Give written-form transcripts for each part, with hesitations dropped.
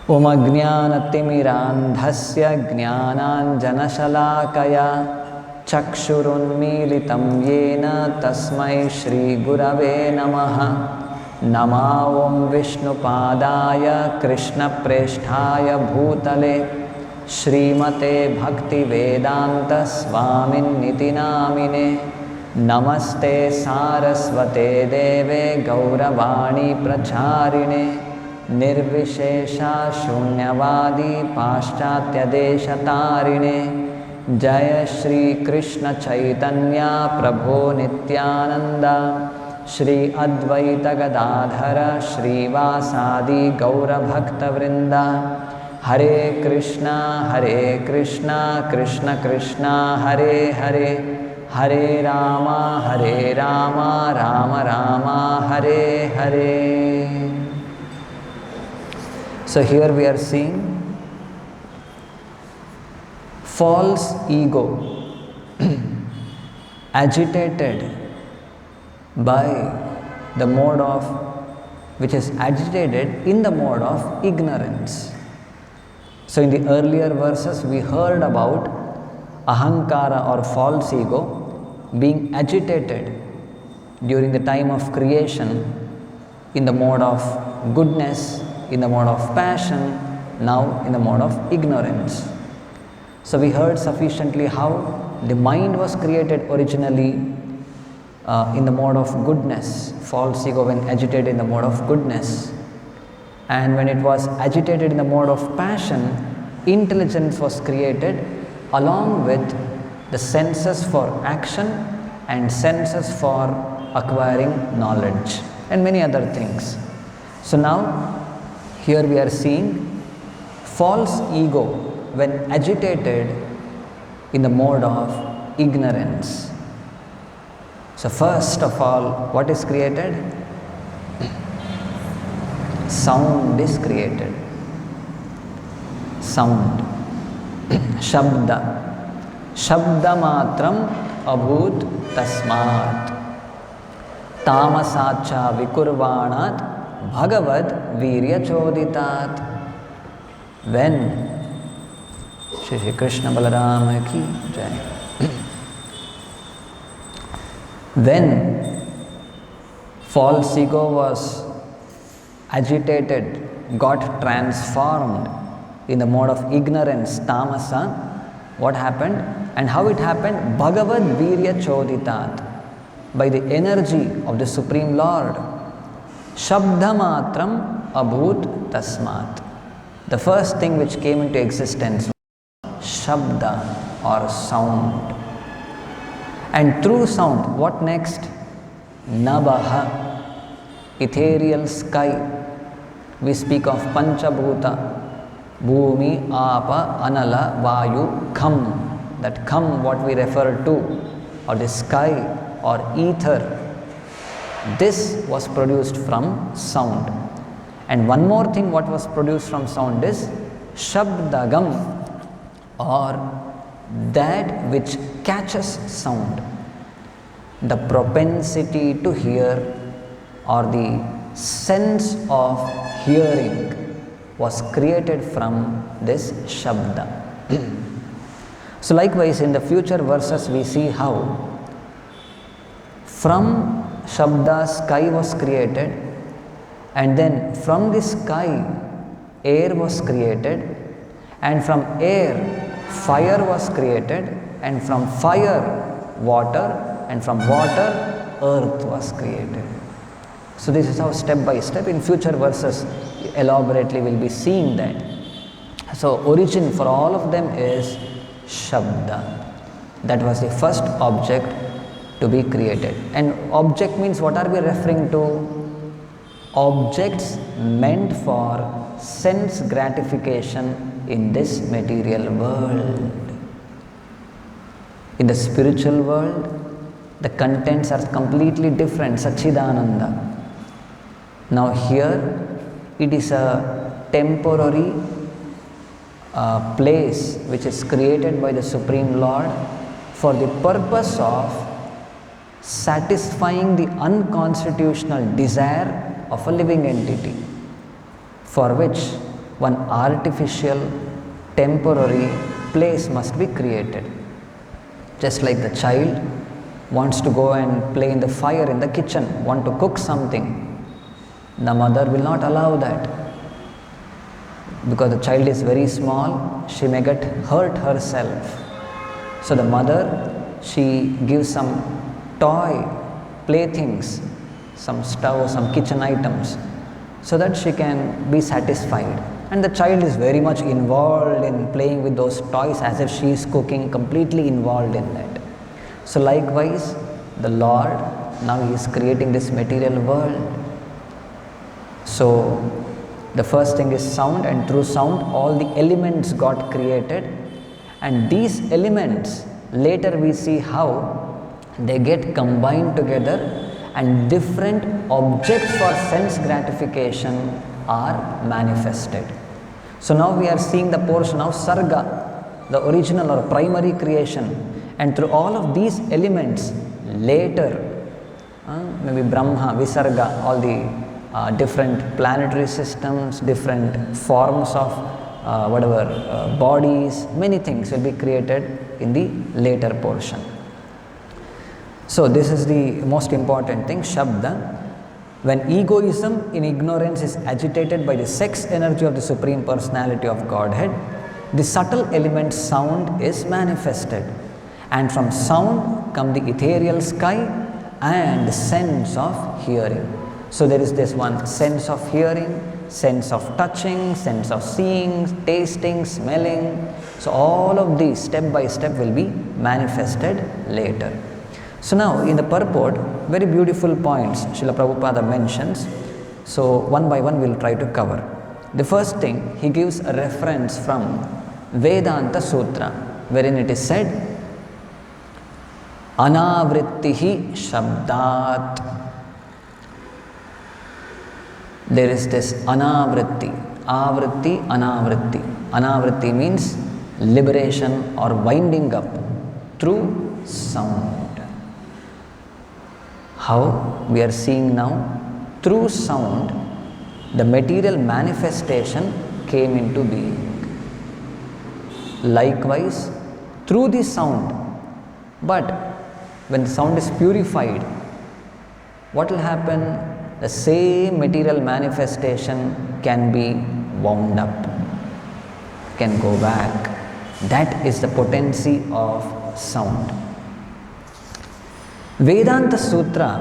Om Ajnanatimirandhasya Jnananjanashalakaya Chakshurunmilitam Yena Tasmai Shri Gurave Namaha. Nama Om Vishnupadaya Krishna Presthaya Bhutale Srimate Bhakti Vedanta Swamin Niti Namine. Namaste Saraswate Deve Gauravani Pracharine Nirvishesha Shunyavadi Paschatya Deshatarine. Jaya Shri Krishna Chaitanya Prabhu Nityananda Shri Advaita Gadadhara Shri Vasadi Gaura Bhakta Vrinda. Hare Krishna Krishna Krishna Hare Hare Hare Rama Rama Rama Hare Hare. So here we are seeing false ego agitated by the mode of, which is agitated in the mode of ignorance. So in the earlier verses we heard about ahankara or false ego being agitated during the time of creation in the mode of goodness, in the mode of passion, now in the mode of ignorance. So we heard sufficiently how the mind was created originally in the mode of goodness, false ego when agitated in the mode of goodness, and when it was agitated in the mode of passion, intelligence was created along with the senses for action and senses for acquiring knowledge and many other things. So now here we are seeing false ego when agitated in the mode of ignorance. So first of all, what is created? Sound is created. Sound. Shabda. Shabda matram abhut tasmat. Tamasacha vikurvanat bhagavad virya choditat. When Shri Krishna Balarama ki jai. When false ego was agitated, got transformed in the mode of ignorance, tamasa, what happened and how it happened? Bhagavad virya choditat, by the energy of the Supreme Lord. Shabda matram abhut tasmat. The first thing which came into existence was Shabda or sound. And through sound, what next? Nabaha, ethereal sky. We speak of Panchabhuta, Bhumi, Apa, Anala, Vayu, Kham. That Kham, what we refer to, or the sky or ether. This was produced from sound. And one more thing what was produced from sound is Shabdagam, or that which catches sound. The propensity to hear or the sense of hearing was created from this Shabda. So likewise in the future verses we see how from Shabda sky was created, and then from the sky air was created, and from air fire was created, and from fire water, and from water earth was created. So this is how step by step in future verses elaborately we'll be seeing that. So origin for all of them is Shabda. That was the first object to be created. And object means what are we referring to? Objects meant for sense gratification in this material world. In the spiritual world, the contents are completely different, Satchidananda. Now here, it is a temporary place which is created by the Supreme Lord for the purpose of satisfying the unconstitutional desire of a living entity, for which one artificial, temporary place must be created. Just like the child wants to go and play in the fire in the kitchen, want to cook something, the mother will not allow that. Because the child is very small, she may get hurt herself. So the mother, she gives some toy, playthings, some stove, some kitchen items, so that she can be satisfied. And the child is very much involved in playing with those toys as if she is cooking, completely involved in that. So likewise, the Lord, now He is creating this material world. So the first thing is sound, and through sound all the elements got created, and these elements later we see how they get combined together and different objects for sense gratification are manifested. So now we are seeing the portion of Sarga, the original or primary creation, and through all of these elements later, maybe Brahma, Visarga, all the different planetary systems, different forms of bodies, many things will be created in the later portion. So this is the most important thing, Shabda. When egoism in ignorance is agitated by the sex energy of the Supreme Personality of Godhead, the subtle element sound is manifested, and from sound come the ethereal sky and the sense of hearing. So there is this one sense of hearing, sense of touching, sense of seeing, tasting, smelling. So all of these step by step will be manifested later. So now in the purport, very beautiful points Srila Prabhupada mentions. So one by one we will try to cover. The first thing, he gives a reference from Vedanta Sutra, wherein it is said, Anavrittihi Shabdat. There is this Anavritti, Avritti, Anavritti. Anavritti means liberation or winding up through sound. How we are seeing now, through sound, the material manifestation came into being. Likewise, through the sound, but when the sound is purified, what will happen? The same material manifestation can be wound up, can go back. That is the potency of sound. Vedanta Sutra,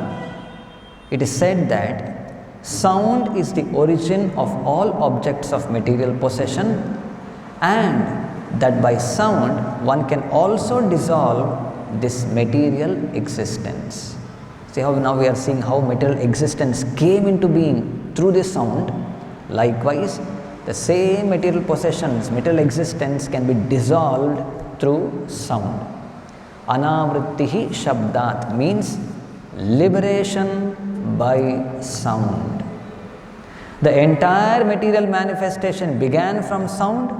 it is said that sound is the origin of all objects of material possession, and that by sound one can also dissolve this material existence. See how now we are seeing how material existence came into being through this sound. Likewise, the same material possessions, material existence can be dissolved through sound. Anavrittihi Shabdat means liberation by sound. The entire material manifestation began from sound,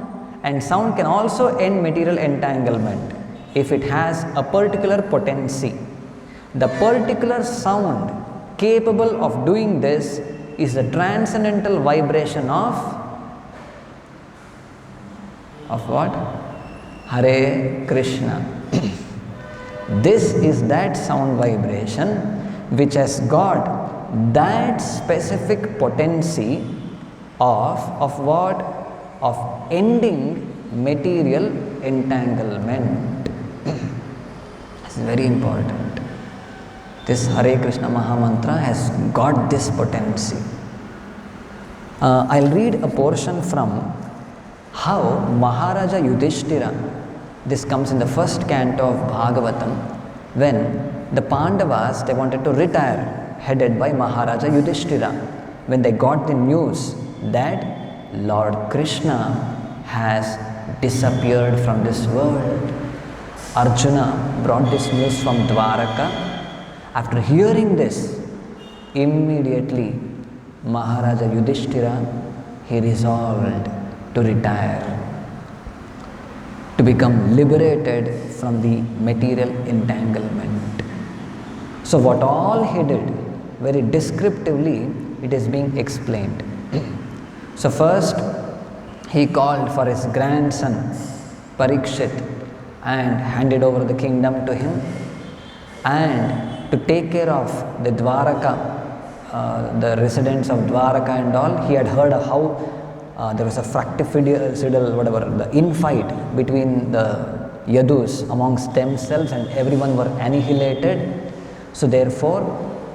and sound can also end material entanglement if it has a particular potency. The particular sound capable of doing this is the transcendental vibration of what? Hare Krishna. This is that sound vibration which has got that specific potency of what? Of ending material entanglement. This is very important. This Hare Krishna Mahamantra has got this potency. I'll read a portion from how Maharaja Yudhishthira, this comes in the first canto of Bhagavatam, when the Pandavas, they wanted to retire, headed by Maharaja Yudhishthira, when they got the news that Lord Krishna has disappeared from this world. Arjuna brought this news from Dwaraka. After hearing this, immediately Maharaja Yudhishthira, he resolved to retire, to become liberated from the material entanglement. So what all he did, very descriptively, it is being explained. So first, he called for his grandson Parikshit and handed over the kingdom to him. And to take care of the Dwaraka, the residents of Dwaraka and all, he had heard of how there was a fratricidal, whatever, the infight between the Yadus amongst themselves, and everyone were annihilated. So therefore,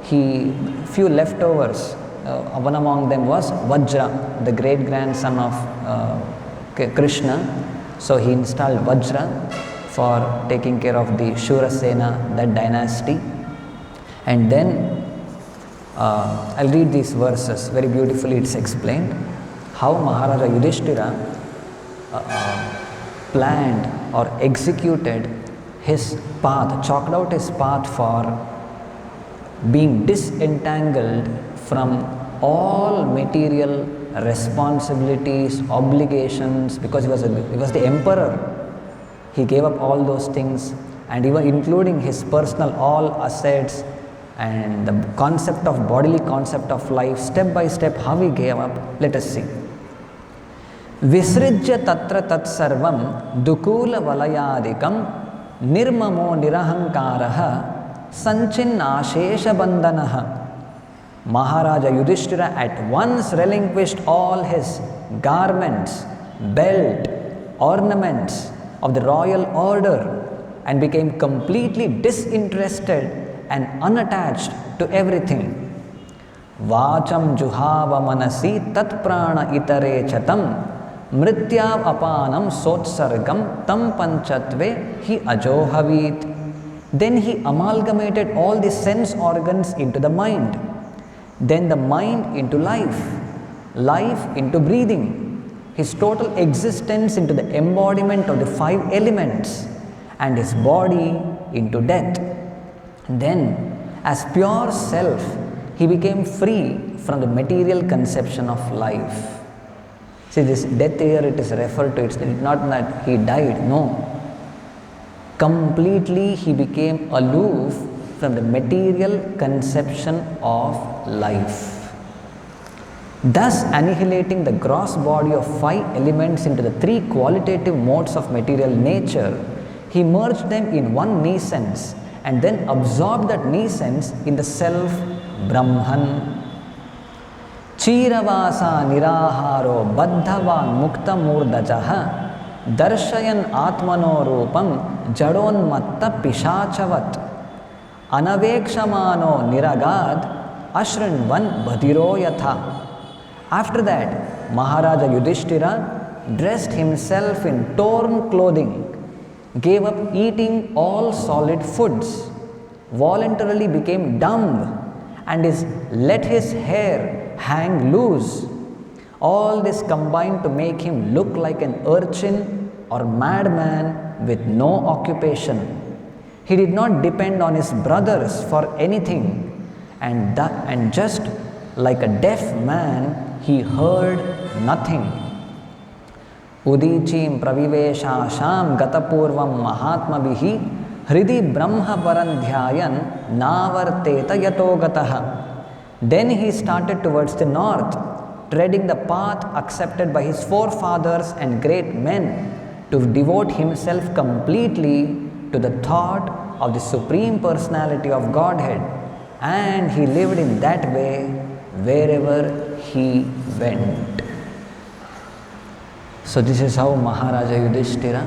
few leftovers, one among them was Vajra, the great grandson of Krishna. So he installed Vajra for taking care of the Shurasena, that dynasty. And then I'll read these verses, very beautifully it's explained how Maharaja Yudhishthira planned or executed his path, chalked out his path for being disentangled from all material responsibilities, obligations, because he was the emperor. He gave up all those things, and even including his personal all assets and the concept of bodily concept of life, step by step how he gave up. Let us see. Visrijya tatra tat sarvam dukula valayadikam nirmamo nirahankaraha sanchin ashesha bandanaha. Maharaja Yudhishthira at once relinquished all his garments, belt, ornaments of the royal order and became completely disinterested and unattached to everything. Vacham juhava manasi tat prana itare chatam mrityav apanam sotsargam tam panchatve hi ajohavit. Then he amalgamated all the sense organs into the mind, then the mind into life, life into breathing, his total existence into the embodiment of the 5 elements, and his body into death. Then, as pure self, he became free from the material conception of life. See, this death here it is referred to, it's not that he died, no. Completely he became aloof from the material conception of life, thus annihilating the gross body of 5 elements into the 3 qualitative modes of material nature. He merged them in one nescience and then absorbed that nescience in the self Brahman. Chiravasa niraharo baddhavan mukta murdajaha darshayan atmano rupam jadonmatta pishachavat anavekshamano niragad ashrinvan bhadiro yatha. After that, Maharaja Yudhishthira dressed himself in torn clothing, gave up eating all solid foods, voluntarily became dumb, and let his hair hang loose. All this combined to make him look like an urchin or madman with no occupation. He did not depend on his brothers for anything, and just like a deaf man, he heard nothing. Udichim praviveshasham gatapurvam mahatmabhihi hridi brahma parandhyayan navarteta yatogataha. Then he started towards the north, treading the path accepted by his forefathers and great men, to devote himself completely to the thought of the Supreme Personality of Godhead, and he lived in that way wherever he went. So this is how Maharaja Yudhishthira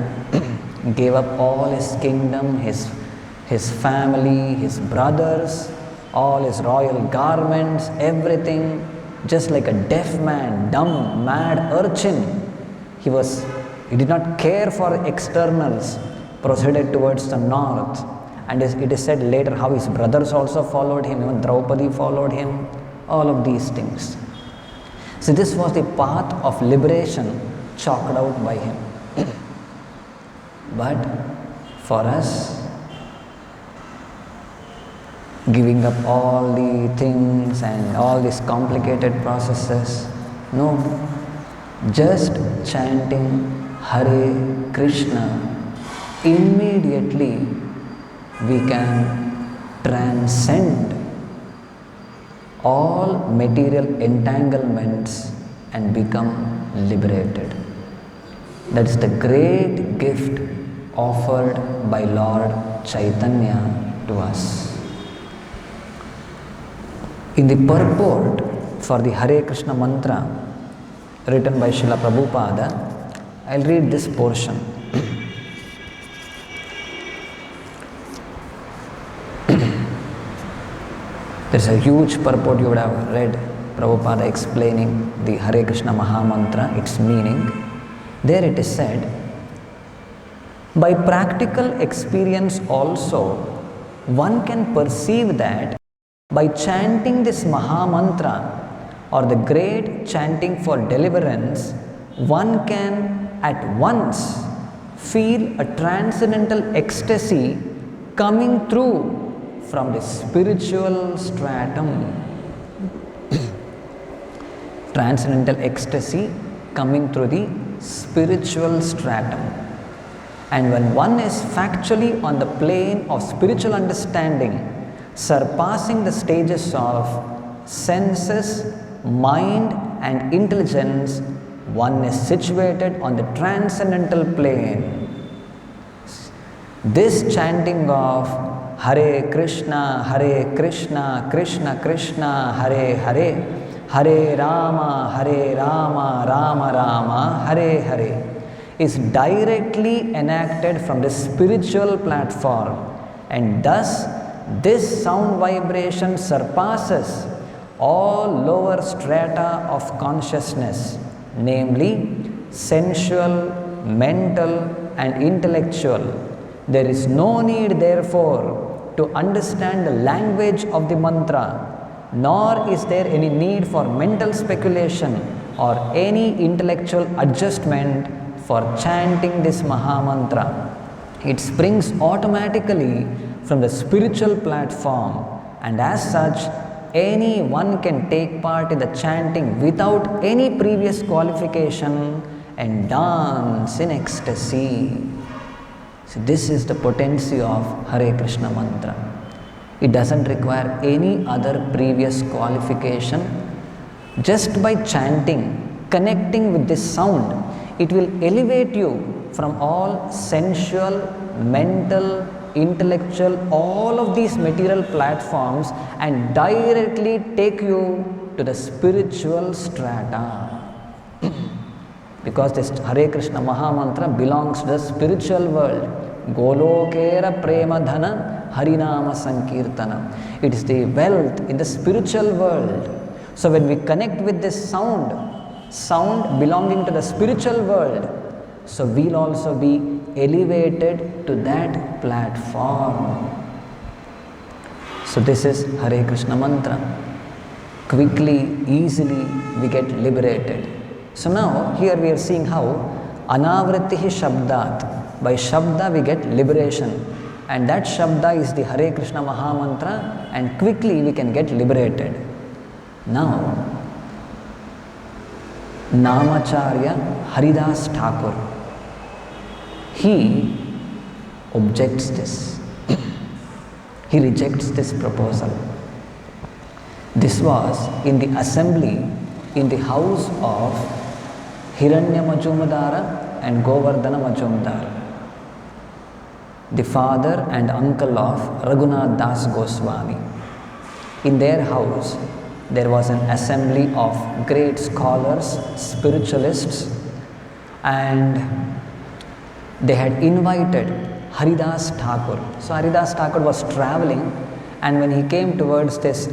gave up all his kingdom, his family, his brothers, all his royal garments, everything, just like a deaf man, dumb, mad urchin. He did not care for externals, proceeded towards the north. And it is said later how his brothers also followed him, even Draupadi followed him, all of these things. So this was the path of liberation chalked out by him. But for us, giving up all the things and all these complicated processes, no, just chanting Hare Krishna, immediately we can transcend all material entanglements and become liberated. That is the great gift offered by Lord Chaitanya to us. In the purport for the Hare Krishna mantra written by Srila Prabhupada, I'll read this portion. There's a huge purport, you would have read Prabhupada explaining the Hare Krishna Mahamantra, its meaning. There it is said, by practical experience also, one can perceive that by chanting this Mahamantra or the great chanting for deliverance, one can at once feel a transcendental ecstasy coming through from the spiritual stratum. Transcendental ecstasy coming through the spiritual stratum. And when one is factually on the plane of spiritual understanding, surpassing the stages of senses, mind and intelligence, one is situated on the transcendental plane. This chanting of Hare Krishna, Krishna Krishna, Hare Hare, Hare Rama, Rama Rama, Hare Hare is directly enacted from the spiritual platform, and thus this sound vibration surpasses all lower strata of consciousness, namely sensual, mental and intellectual. There is no need therefore to understand the language of the mantra, nor is there any need for mental speculation or any intellectual adjustment for chanting this Mahamantra. It springs automatically from the spiritual platform, and as such, anyone can take part in the chanting without any previous qualification and dance in ecstasy. So this is the potency of Hare Krishna mantra. It doesn't require any other previous qualification. Just by chanting, connecting with this sound, it will elevate you from all sensual, mental, intellectual, all of these material platforms and directly take you to the spiritual strata. Because this Hare Krishna Mahamantra belongs to the spiritual world. Golokera Prema Dhana Harinama Sankirtana. It is the wealth in the spiritual world. So when we connect with this sound belonging to the spiritual world, so we'll also be elevated to that platform. So this is Hare Krishna mantra. Quickly, easily we get liberated. So now here we are seeing how Anavrittihi Shabdat, by Shabda we get liberation, and that Shabda is the Hare Krishna Mahamantra, and quickly we can get liberated. Now Namacharya Haridas Thakur, he objects this. He rejects this proposal. This was in the assembly in the house of Hiranya Majumdara and Govardhana Majumdar, the father and uncle of Raghunath Das Goswami. In their house, there was an assembly of great scholars, spiritualists, and they had invited Haridas Thakur. So Haridas Thakur was traveling, and when he came towards this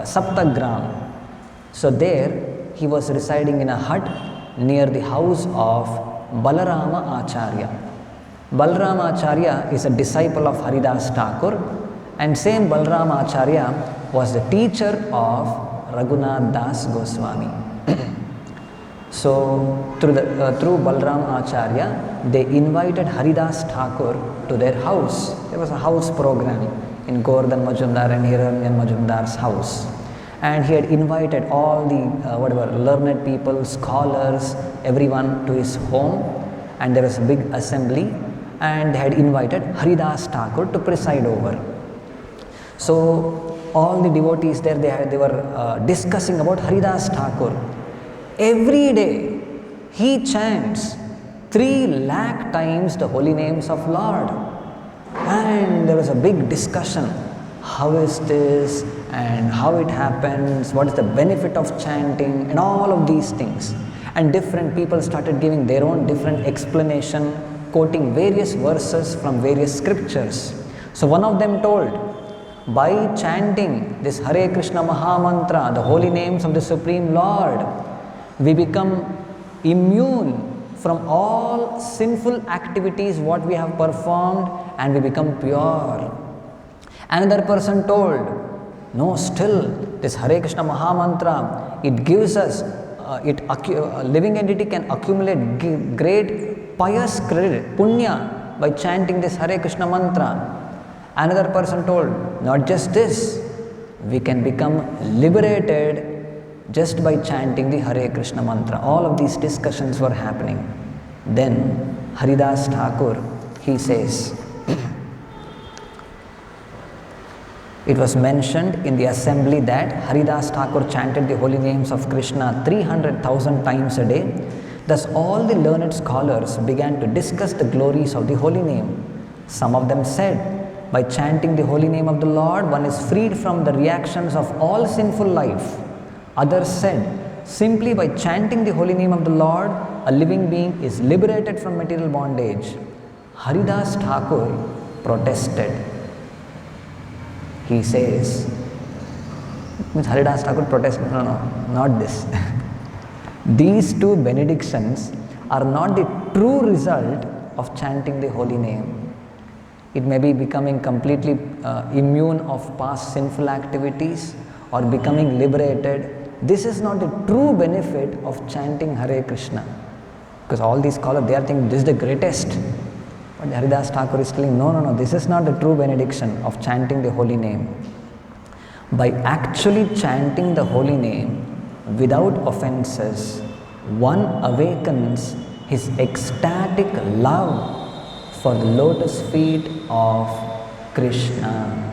Saptagram, so there he was residing in a hut near the house of Balarama Acharya. Balarama Acharya is a disciple of Haridas Thakur, and same Balarama Acharya was the teacher of Raghunath Das Goswami. So through Balram Acharya, they invited Haridas Thakur to their house. There was a house program in Govardhan Majumdar and Hiranyan Majumdar's house. And he had invited all the learned people, scholars, everyone to his home, and there was a big assembly, and they had invited Haridas Thakur to preside over. So all the devotees there, they were discussing about Haridas Thakur. Every day he chants 3 lakh times the holy names of Lord. And there was a big discussion. How is this and how it happens, what is the benefit of chanting and all of these things. And different people started giving their own different explanation, quoting various verses from various scriptures. So one of them told, by chanting this Hare Krishna Mahamantra, the holy names of the Supreme Lord, we become immune from all sinful activities what we have performed and we become pure. Another person told, no, still this Hare Krishna Mahamantra, it gives us, a living entity can accumulate great pious credit, punya, by chanting this Hare Krishna mantra. Another person told, not just this, we can become liberated just by chanting the Hare Krishna mantra. All of these discussions were happening. Then Haridas Thakur, he says, it was mentioned in the assembly that Haridas Thakur chanted the holy names of Krishna 300,000 times a day. Thus all the learned scholars began to discuss the glories of the holy name. Some of them said, by chanting the holy name of the Lord, one is freed from the reactions of all sinful life. Others said, simply by chanting the holy name of the Lord, a living being is liberated from material bondage. Haridas Thakur protested. He says, Haridas Thakur protested, no, not this. These 2 benedictions are not the true result of chanting the holy name. It may be becoming completely immune of past sinful activities or becoming liberated. This is not the true benefit of chanting Hare Krishna. Because all these scholars, they are thinking this is the greatest. But Haridas Thakur is telling, no, this is not the true benediction of chanting the holy name. By actually chanting the holy name without offenses, one awakens his ecstatic love for the lotus feet of Krishna.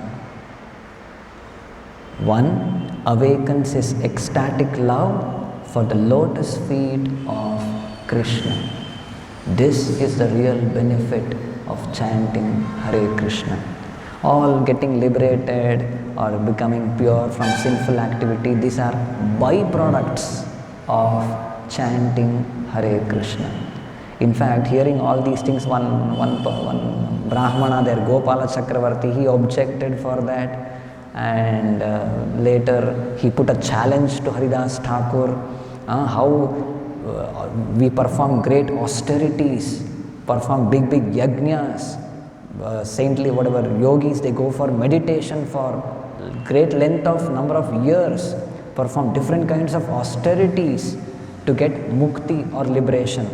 One awakens his ecstatic love for the lotus feet of Krishna. This is the real benefit of chanting Hare Krishna. All getting liberated or becoming pure from sinful activity, these are byproducts of chanting Hare Krishna. In fact, hearing all these things, one Brahmana there, Gopala Chakravarti, he objected for that. And later he put a challenge to Haridas Thakur, how we perform great austerities, perform big yajnas, saintly whatever yogis, they go for meditation for great length of number of years, perform different kinds of austerities to get mukti or liberation.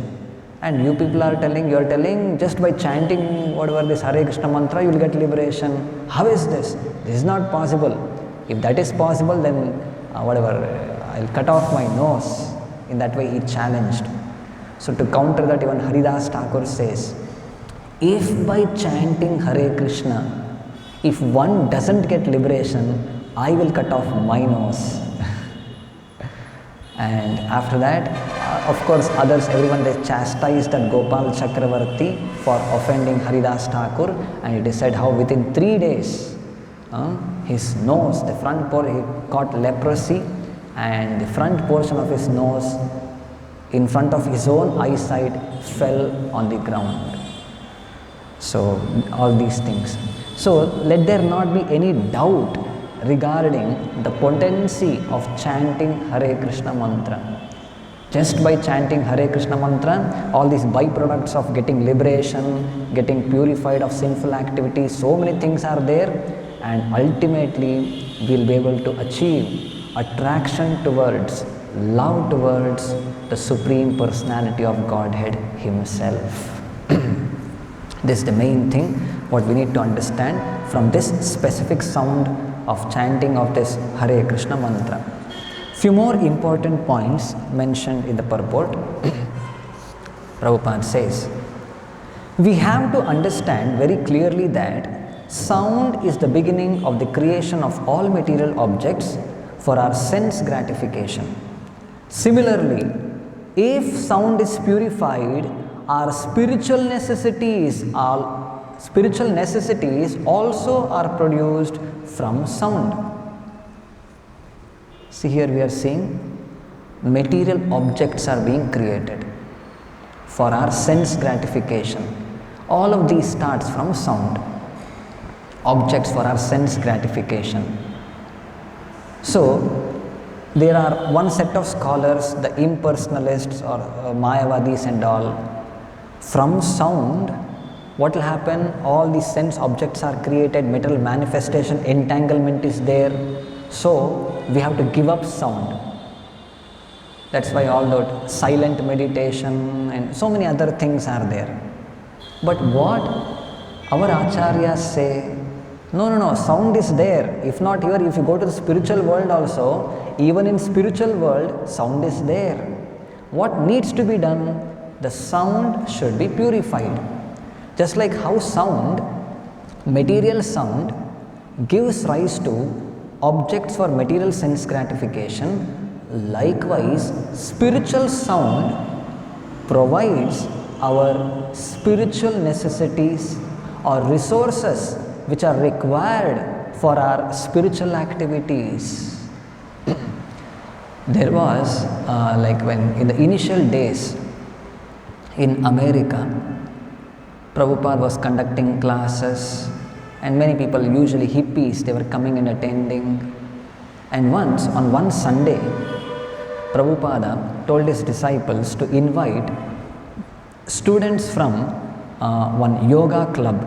And you people are telling, you are telling just by chanting whatever this Hare Krishna mantra you will get liberation. How is this? This is not possible. If that is possible, then I'll cut off my nose. In that way he challenged. So to counter that, even Haridas Thakur says, if by chanting Hare Krishna, if one doesn't get liberation, I will cut off my nose. And after that, of course, others, everyone, they chastised that Gopal Chakravarti for offending Haridas Thakur, and it is said how within 3 days, his nose, the front portion, he caught leprosy, and the front portion of his nose, in front of his own eyesight, fell on the ground. So, all these things. So, let there not be any doubt regarding the potency of chanting Hare Krishna mantra. Just by chanting Hare Krishna mantra, all these byproducts of getting liberation, getting purified of sinful activities, so many things are there, and ultimately we will be able to achieve attraction towards, love towards the Supreme Personality of Godhead Himself. This is the main thing what we need to understand from this specific sound of chanting of this Hare Krishna mantra. Few more important points mentioned in the purport. Prabhupada says, we have to understand very clearly that sound is the beginning of the creation of all material objects for our sense gratification. Similarly, If sound is purified, our spiritual necessities also are produced from sound. See, here we are seeing material objects are being created for our sense gratification. All of these starts from sound. Objects for our sense gratification. So there are one set of scholars, the impersonalists or Mayavadis and all. From sound, what will happen? All these sense objects are created, material manifestation, entanglement is there. So we have to give up sound. That's why all that silent meditation and so many other things are there. But what our acharyas say, no, sound is there. If not here, if you go to the spiritual world also, even in spiritual world, sound is there. What needs to be done? The sound should be purified. Just like how sound, material sound, gives rise to objects for material sense gratification, likewise, spiritual sound provides our spiritual necessities or resources which are required for our spiritual activities. There was like when in the initial days in America, Prabhupada was conducting classes and many people, usually hippies, they were coming and attending. And once on one Sunday, Prabhupada told his disciples to invite students from one yoga club,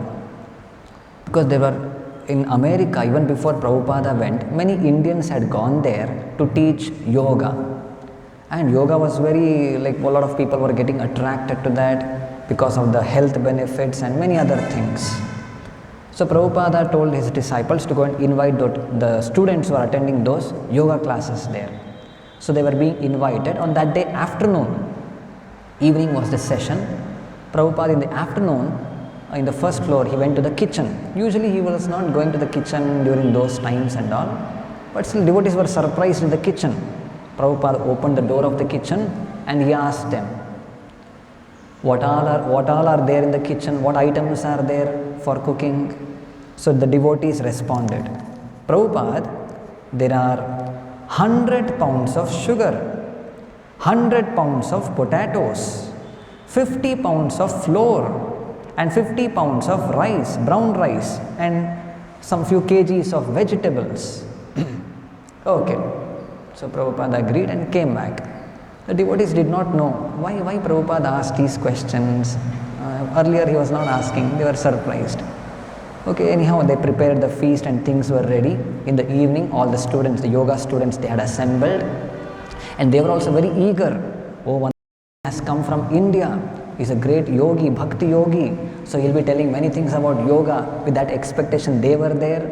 because they were in America. Even before Prabhupada went, many Indians had gone there to teach yoga, and yoga was very, like, a lot of people were getting attracted to that because of the health benefits and many other things. So Prabhupada told his disciples to go and invite the students who are attending those yoga classes there. So they were being invited on that day afternoon. Evening was the session. Prabhupada in the afternoon, in the first floor, he went to the kitchen. Usually he was not going to the kitchen during those times and all, but still devotees were surprised in the kitchen. Prabhupada opened the door of the kitchen and he asked them, what all are there in the kitchen? What items are there for cooking? So the devotees responded, Prabhupada, there are 100 pounds of sugar, 100 pounds of potatoes, 50 pounds of flour, and 50 pounds of rice, brown rice, and some few kgs of vegetables. Okay. So Prabhupada agreed and came back. The devotees did not know why Prabhupada asked these questions. Earlier he was not asking, they were surprised. Okay, anyhow they prepared the feast and things were ready. In the evening, all the students, the yoga students, they had assembled, and they were also very eager. Oh, one has come from India. He's a great yogi, bhakti yogi. So he'll be telling many things about yoga. With that expectation, they were there.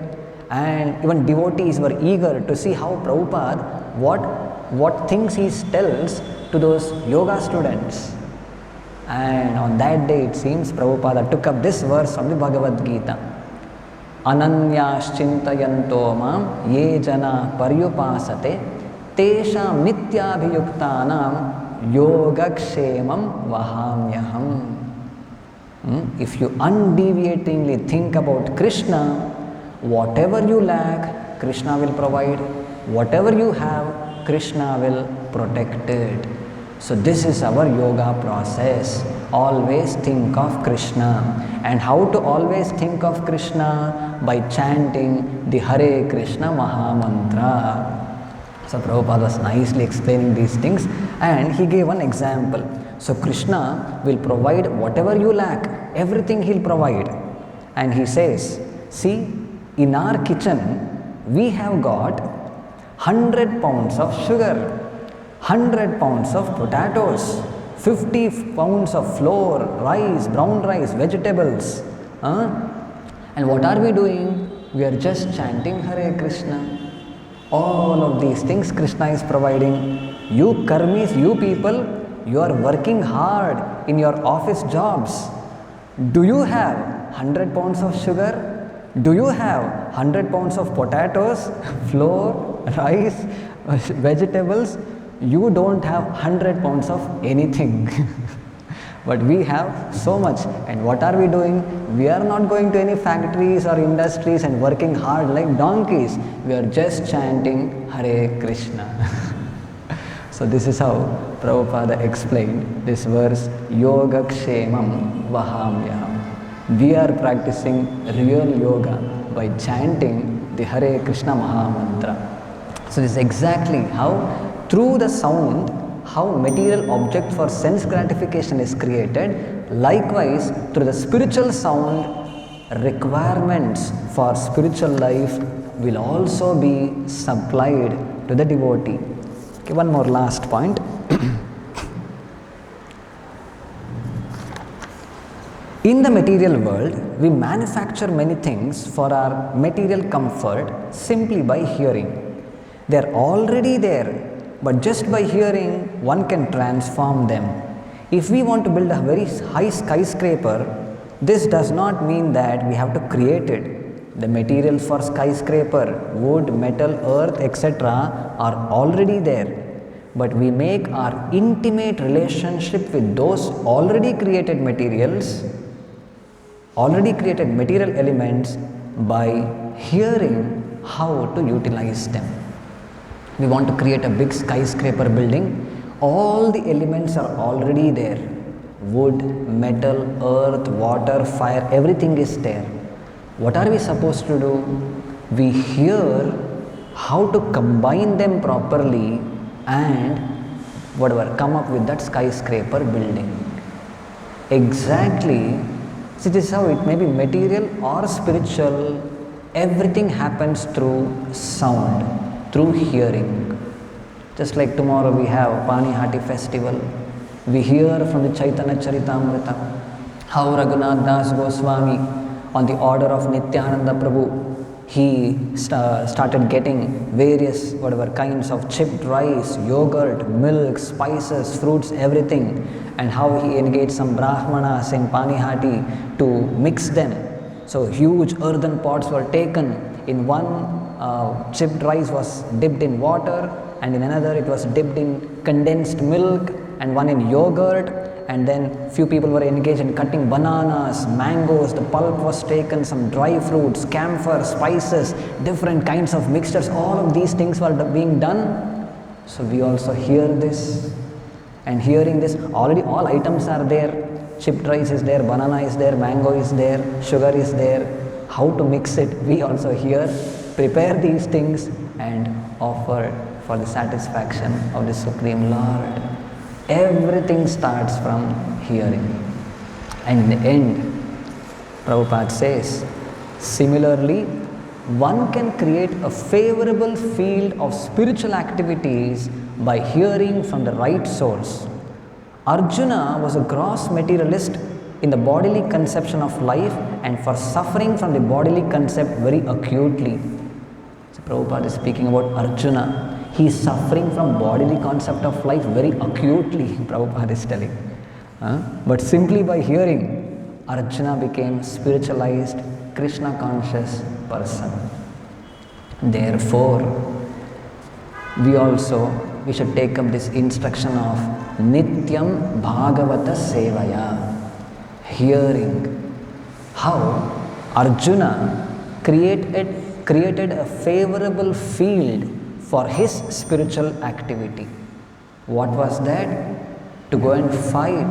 And even devotees were eager to see how Prabhupada, what things he tells to those yoga students. And on that day, it seems, Prabhupada took up this verse from the Bhagavad Gita. Ananyaschintayanto mam ye jana paryupasate tesham nityabhiyuktanam yogakshemam vahamyaham. If you undeviatingly think about Krishna, whatever you lack, Krishna will provide. Whatever you have, Krishna will protect it. So this is our yoga process. Always think of Krishna. And how to always think of Krishna? By chanting the Hare Krishna Mahamantra. So Prabhupada was nicely explaining these things, and he gave one example. So Krishna will provide whatever you lack, everything he'll provide. And he says, see, in our kitchen, we have got 100 pounds of sugar, 100 pounds of potatoes, 50 pounds of flour, rice, brown rice, vegetables. And what are we doing? We are just chanting Hare Krishna. All of these things Krishna is providing. You karmis, you people, you are working hard in your office jobs. Do you have 100 pounds of sugar? Do you have 100 pounds of potatoes, flour, rice, vegetables? You don't have 100 pounds of anything. But we have so much. And what are we doing? We are not going to any factories or industries and working hard like donkeys. We are just chanting Hare Krishna. So this is how Prabhupada explained this verse, Yoga Kshemam Vahamyaham. We are practicing real yoga by chanting the Hare Krishna Mahamantra. So this is exactly how, through the sound, how material object for sense gratification is created. Likewise, through the spiritual sound, requirements for spiritual life will also be supplied to the devotee. Okay, one more last point. In the material world, we manufacture many things for our material comfort simply by hearing. They are already there, but just by hearing, one can transform them. If we want to build a very high skyscraper, this does not mean that we have to create it. The materials for skyscraper, wood, metal, earth, etc. are already there. But we make our intimate relationship with those already created materials, already created material elements by hearing how to utilize them. We want to create a big skyscraper building. All the elements are already there. Wood, metal, earth, water, fire, everything is there. What are we supposed to do? We hear how to combine them properly and whatever, come up with that skyscraper building. Exactly. See, this is how it may be material or spiritual. Everything happens through sound, through hearing. Just like tomorrow we have Panihati festival. We hear from the Chaitanya Charitamrita how Raghunath Das Goswami, on the order of Nityananda Prabhu, he started getting various kinds of chipped rice, yogurt, milk, spices, fruits, everything, and how he engaged some brahmanas in Panihati to mix them. So huge earthen pots were taken. In one, chipped rice was dipped in water, and in another it was dipped in condensed milk, and one in yogurt. And then few people were engaged in cutting bananas, mangoes, the pulp was taken, some dry fruits, camphor, spices, different kinds of mixtures. All of these things were being done. So we also hear this, and hearing this, already all items are there. Chipped rice is there, banana is there, mango is there, sugar is there. How to mix it, we also hear. Prepare these things and offer for the satisfaction of the Supreme Lord. Everything starts from hearing. And in the end, Prabhupada says, similarly, one can create a favorable field of spiritual activities by hearing from the right source. Arjuna was a gross materialist in the bodily conception of life and for suffering from the bodily concept very acutely. So Prabhupada is speaking about Arjuna. He is suffering from bodily concept of life very acutely, Prabhupada is telling. But simply by hearing, Arjuna became spiritualized, Krishna conscious person. Therefore, we should take up this instruction of Nityam Bhagavata Sevaya. Hearing how Arjuna created a favorable field for his spiritual activity. What was that? To go and fight,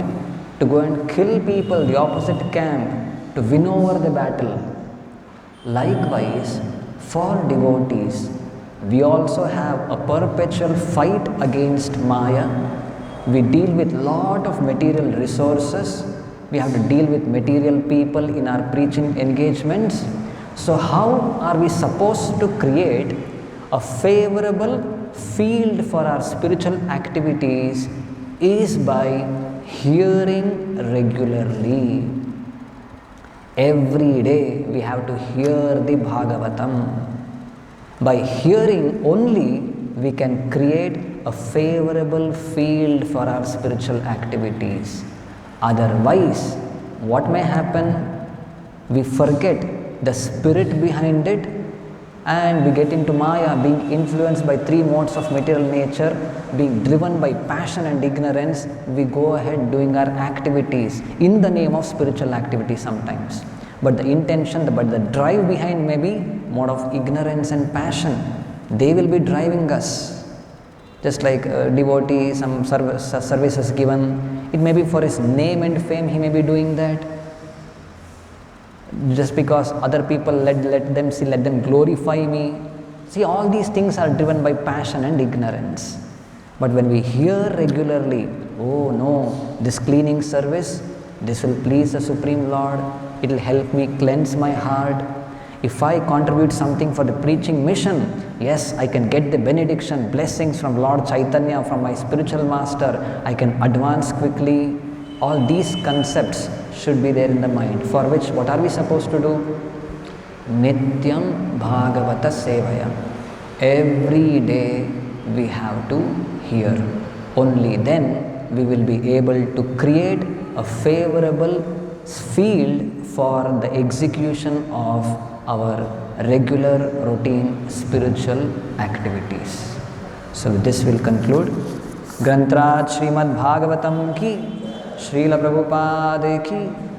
to go and kill people, the opposite camp, to win over the battle. Likewise, for devotees, we also have a perpetual fight against Maya. We deal with lot of material resources. We have to deal with material people in our preaching engagements. So how are we supposed to create a favorable field for our spiritual activities? Is by hearing regularly. Every day we have to hear the Bhagavatam. By hearing only we can create a favorable field for our spiritual activities. Otherwise, what may happen? We forget the spirit behind it. and we get into Maya, being influenced by three modes of material nature, being driven by passion and ignorance, we go ahead doing our activities in the name of spiritual activity sometimes. But the intention, but the drive behind may be mode of ignorance and passion. They will be driving us. Just like a devotee, some services given, it may be for his name and fame, he may be doing that. Just because other people let them see, let them glorify me. See, all these things are driven by passion and ignorance. But when we hear regularly, oh no, this cleaning service, this will please the Supreme Lord, it will help me cleanse my heart. If I contribute something for the preaching mission, yes, I can get the benediction, blessings from Lord Chaitanya, from my spiritual master, I can advance quickly. All these concepts should be there in the mind, for which what are we supposed to do? Nityam Bhagavata Sevaya. Every day we have to hear. Only then we will be able to create a favorable field for the execution of our regular routine spiritual activities. So with this we'll conclude. Grantraj Srimad Bhagavatam ki, Srila Prabhupada ki,